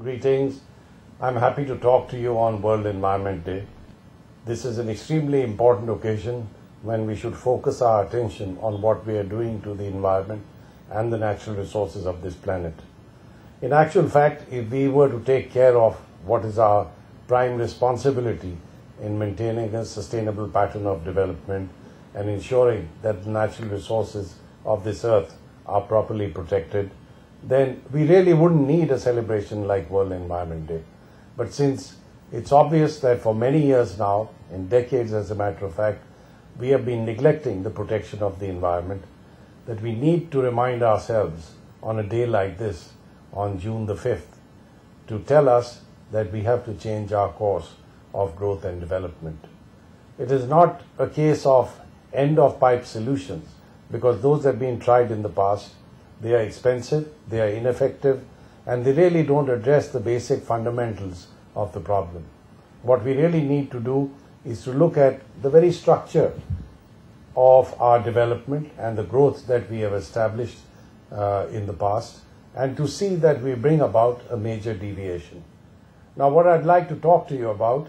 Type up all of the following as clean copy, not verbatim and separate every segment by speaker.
Speaker 1: Greetings. I'm happy to talk to you on World Environment Day. This is an extremely important occasion when we should focus our attention on what we are doing to the environment and the natural resources of this planet. In actual fact, if we were to take care of what is our prime responsibility in maintaining a sustainable pattern of development and ensuring that the natural resources of this earth are properly protected, then we really wouldn't need a celebration like World Environment Day. But since it's obvious that for many years now, in decades as a matter of fact, we have been neglecting the protection of the environment, that we need to remind ourselves on a day like this, on June the 5th, to tell us that we have to change our course of growth and development. It is not a case of end-of-pipe solutions, because those have been tried in the past. They are expensive, they are ineffective, and they really don't address the basic fundamentals of the problem. What we really need to do is to look at the very structure of our development and the growth that we have established in the past, and to see that we bring about a major deviation. Now, what I'd like to talk to you about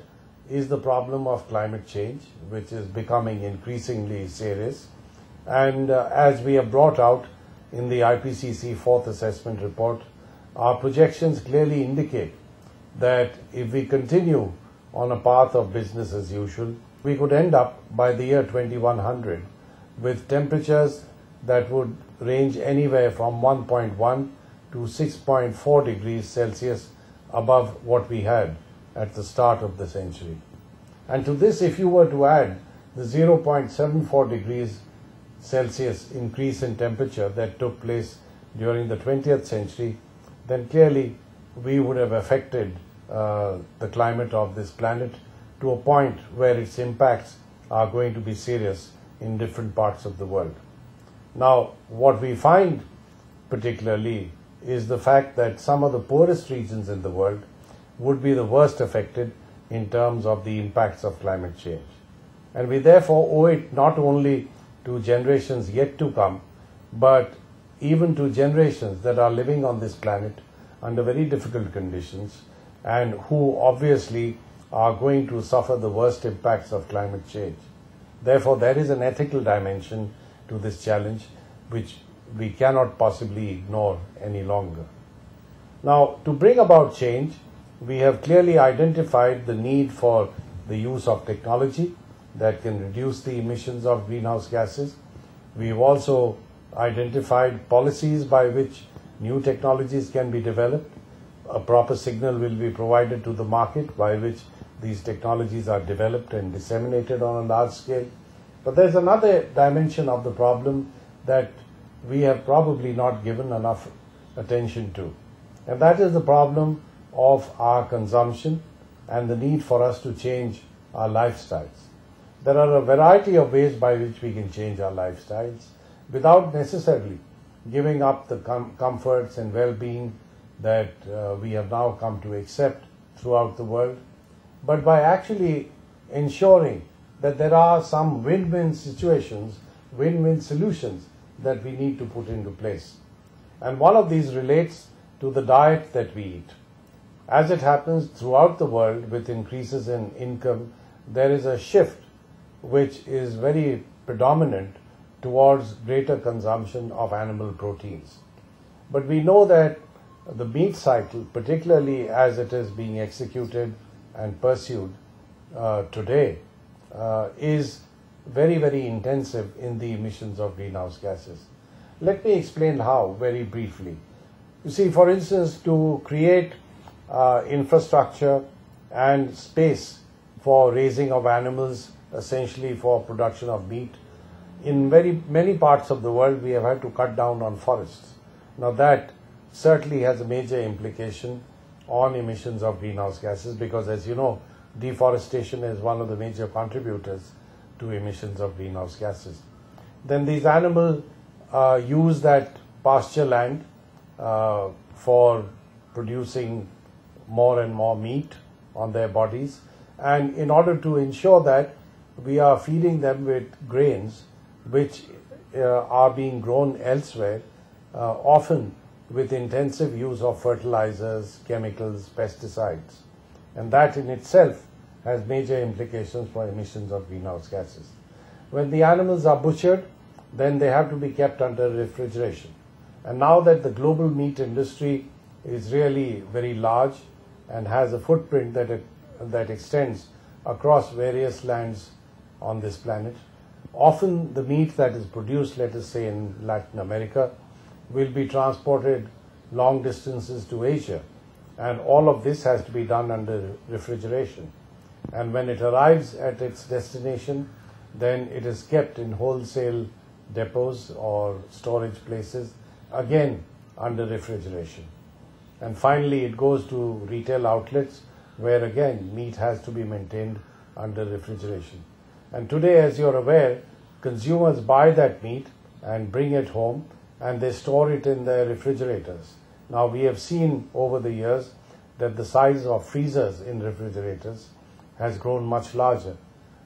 Speaker 1: is the problem of climate change, which is becoming increasingly serious. And as we have brought out in the IPCC fourth assessment report, our projections clearly indicate that if we continue on a path of business as usual, we could end up by the year 2100 with temperatures that would range anywhere from 1.1 to 6.4 degrees Celsius above what we had at the start of the century. And to this, if you were to add the 0.74 degrees Celsius increase in temperature that took place during the 20th century, then clearly we would have affected the climate of this planet to a point where its impacts are going to be serious in different parts of the world. Now, what we find particularly is the fact that some of the poorest regions in the world would be the worst affected in terms of the impacts of climate change. And we therefore owe it not only to generations yet to come, but even to generations that are living on this planet under very difficult conditions and who obviously are going to suffer the worst impacts of climate change. Therefore, there is an ethical dimension to this challenge which we cannot possibly ignore any longer. Now, to bring about change, we have clearly identified the need for the use of technology that can reduce the emissions of greenhouse gases. We've also identified policies by which new technologies can be developed. A proper signal will be provided to the market by which these technologies are developed and disseminated on a large scale. But there's another dimension of the problem that we have probably not given enough attention to. And that is the problem of our consumption and the need for us to change our lifestyles. There are a variety of ways by which we can change our lifestyles without necessarily giving up the comforts and well-being that we have now come to accept throughout the world, but by actually ensuring that there are some win-win situations, win-win solutions that we need to put into place. And one of these relates to the diet that we eat. As it happens throughout the world with increases in income, there is a shift which is very predominant towards greater consumption of animal proteins. But we know that the meat cycle, particularly as it is being executed and pursued today, is very, very intensive in the emissions of greenhouse gases. Let me explain how very briefly. You see, for instance, to create infrastructure and space for raising of animals, essentially for production of meat, in very many parts of the world we have had to cut down on forests. Now that certainly has a major implication on emissions of greenhouse gases because, as you know, deforestation is one of the major contributors to emissions of greenhouse gases. Then these animals use that pasture land for producing more and more meat on their bodies, and in order to ensure that, we are feeding them with grains which are being grown elsewhere, often with intensive use of fertilizers, chemicals, pesticides. And that in itself has major implications for emissions of greenhouse gases. When the animals are butchered, then they have to be kept under refrigeration. And now that the global meat industry is really very large and has a footprint that extends across various lands on this planet, often the meat that is produced, let us say in Latin America, will be transported long distances to Asia. And all of this has to be done under refrigeration. And when it arrives at its destination, then it is kept in wholesale depots or storage places, again under refrigeration. And finally, it goes to retail outlets where again meat has to be maintained under refrigeration. And today, as you're aware, consumers buy that meat and bring it home and they store it in their refrigerators. Now, we have seen over the years that the size of freezers in refrigerators has grown much larger,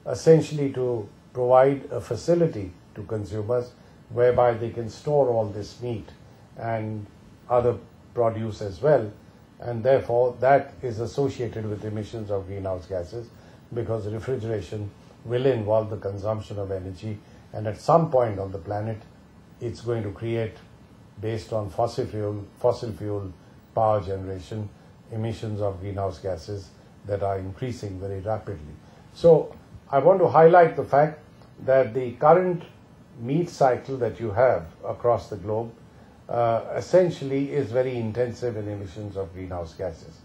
Speaker 1: essentially to provide a facility to consumers whereby they can store all this meat and other produce as well, and therefore that is associated with emissions of greenhouse gases because refrigeration will involve the consumption of energy, and at some point on the planet it's going to create, based on fossil fuel power generation, emissions of greenhouse gases that are increasing very rapidly. So I want to highlight the fact that the current meat cycle that you have across the globe essentially is very intensive in emissions of greenhouse gases.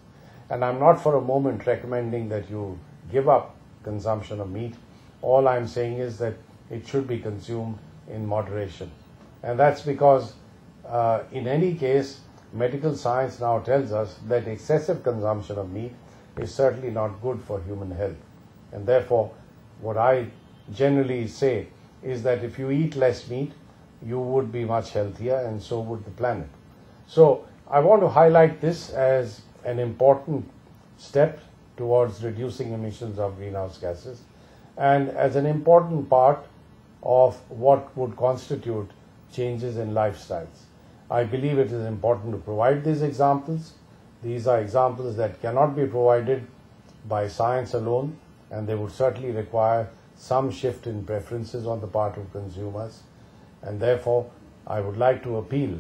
Speaker 1: And I'm not for a moment recommending that you give up consumption of meat. All I'm saying is that it should be consumed in moderation. And that's because in any case, medical science now tells us that excessive consumption of meat is certainly not good for human health. And therefore, what I generally say is that if you eat less meat, you would be much healthier, and so would the planet. So I want to highlight this as an important step towards reducing emissions of greenhouse gases and as an important part of what would constitute changes in lifestyles. I believe it is important to provide these examples. These are examples that cannot be provided by science alone, and they would certainly require some shift in preferences on the part of consumers. And therefore, I would like to appeal,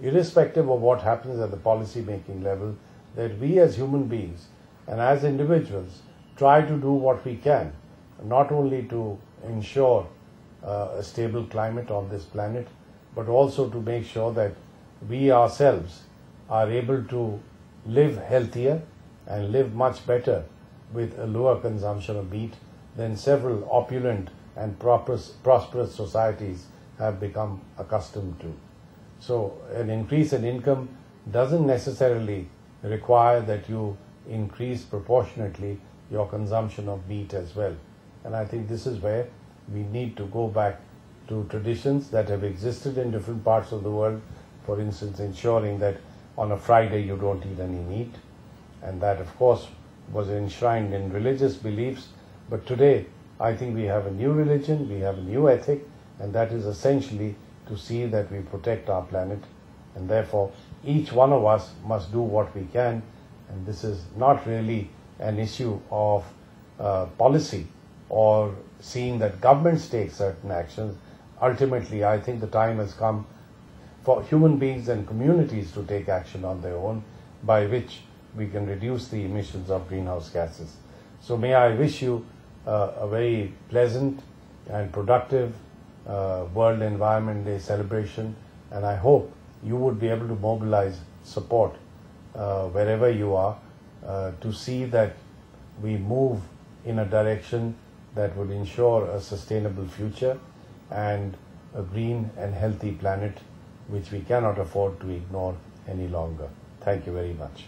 Speaker 1: irrespective of what happens at the policy-making level, that we as human beings and as individuals try to do what we can, not only to ensure a stable climate on this planet, but also to make sure that we ourselves are able to live healthier and live much better with a lower consumption of meat than several opulent and prosperous societies have become accustomed to. So an increase in income doesn't necessarily require that you increase proportionately your consumption of meat as well. And I think this is where we need to go back to traditions that have existed in different parts of the world. For instance, ensuring that on a Friday you don't eat any meat. And that, of course, was enshrined in religious beliefs. But today, I think we have a new religion, we have a new ethic, and that is essentially to see that we protect our planet. And therefore, each one of us must do what we can. And this is not really an issue of policy or seeing that governments take certain actions. Ultimately, I think the time has come for human beings and communities to take action on their own, by which we can reduce the emissions of greenhouse gases. So may I wish you a very pleasant and productive World Environment Day celebration, and I hope you would be able to mobilize support wherever you are to see that we move in a direction that would ensure a sustainable future and a green and healthy planet which we cannot afford to ignore any longer. Thank you very much.